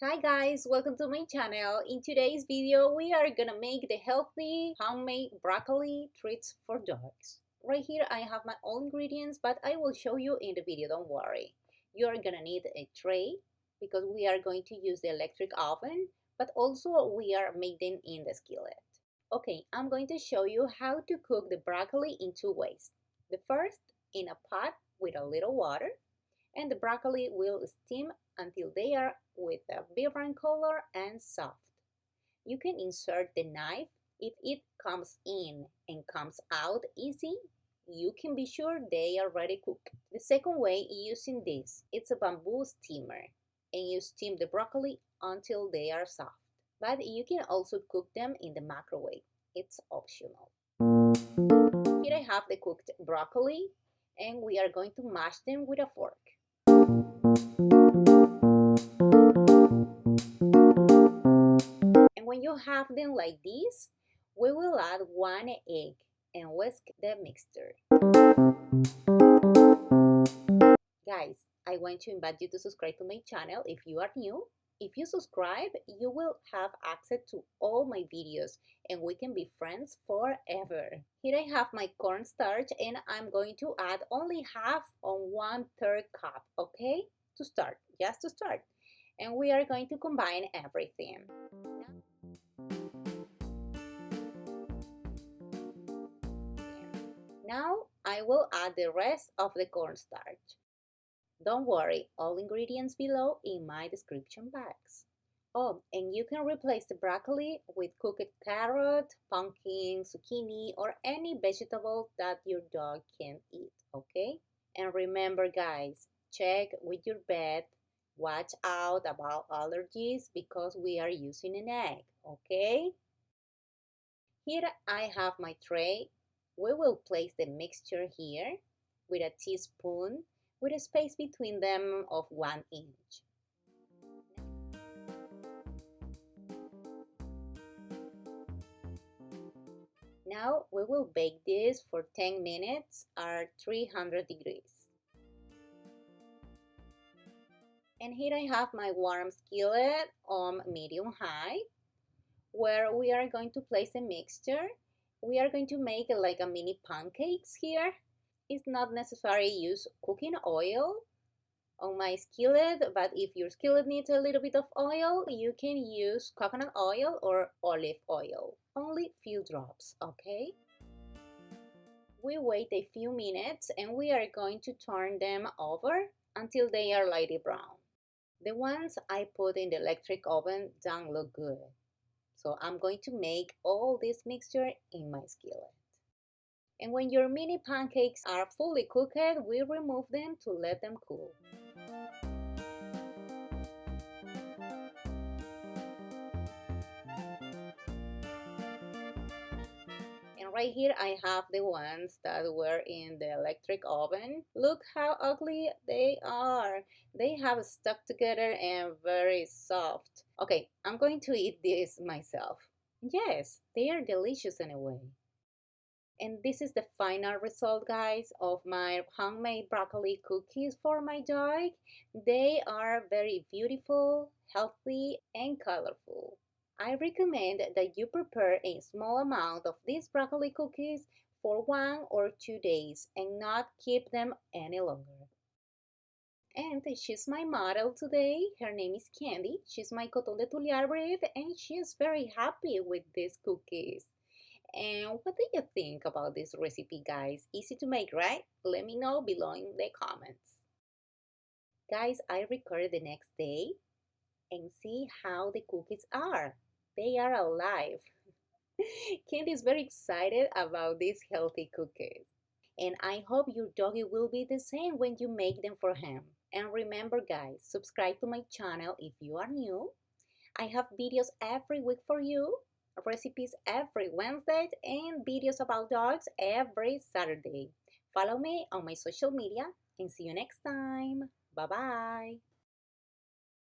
Hi guys, welcome to my channel. In today's video, we are gonna make the healthy homemade broccoli treats for dogs. Right here, I have my own ingredients, but I will show you in the video, don't worry. You are gonna need a tray because we are going to use the electric oven, but also we are making in the skillet. Okay, I'm going to show you how to cook the broccoli in two ways. The first, in a pot with a little water, and the broccoli will steam until they are with a vibrant color and soft. You can insert the knife. If it comes in and comes out easy, you can be sure they are ready cooked. The second way using this, it's a bamboo steamer, and you steam the broccoli until they are soft. But you can also cook them in the microwave. It's optional. Here I have the cooked broccoli, and we are going to mash them with a fork. And when you have them like this, we will add one egg and whisk the mixture. Guys, I want to invite you to subscribe to my channel if you are new. If you subscribe, you will have access to all my videos and we can be friends forever. Here I have my cornstarch and I'm going to add only half on 1/3 cup, okay? To start, just to start. And we are going to combine everything. Now I will add the rest of the cornstarch. Don't worry, all ingredients below in my description box. Oh, and you can replace the broccoli with cooked carrot, pumpkin, zucchini, or any vegetable that your dog can eat, okay? And remember guys, check with your vet, watch out about allergies because we are using an egg, okay? Here I have my tray. We will place the mixture here with a teaspoon with a space between them of 1 inch. Now we will bake this for 10 minutes at 300 degrees. And here I have my warm skillet on medium high where we are going to place a mixture. We are going to make like a mini pancakes here. It's not necessary to use cooking oil on my skillet, but if your skillet needs a little bit of oil, you can use coconut oil or olive oil. Only few drops, okay? We wait a few minutes and we are going to turn them over until they are light brown. The ones I put in the electric oven don't look good. So I'm going to make all this mixture in my skillet. And when your mini pancakes are fully cooked, we remove them to let them cool. And right here I have the ones that were in the electric oven. Look how ugly they are. They have stuck together and very soft. Okay, I'm going to eat this myself. Yes, they are delicious in a way. And this is the final result, guys, of my homemade broccoli cookies for my dog. They are very beautiful, healthy, and colorful. I recommend that you prepare a small amount of these broccoli cookies for 1 or 2 days and not keep them any longer. And she's my model today. Her name is Candy. She's my Coton de Tuliar breed and she is very happy with these cookies. And what do you think about this recipe, guys? Easy to make, right? Let me know below in the comments. Guys, I recorded the next day and see how the cookies are. They are alive. Candy is very excited about these healthy cookies. And I hope your doggy will be the same when you make them for him. And remember guys, subscribe to my channel if you are new. I have videos every week for you, recipes every Wednesday, and videos about dogs every Saturday. Follow me on my social media and see you next time. Bye bye.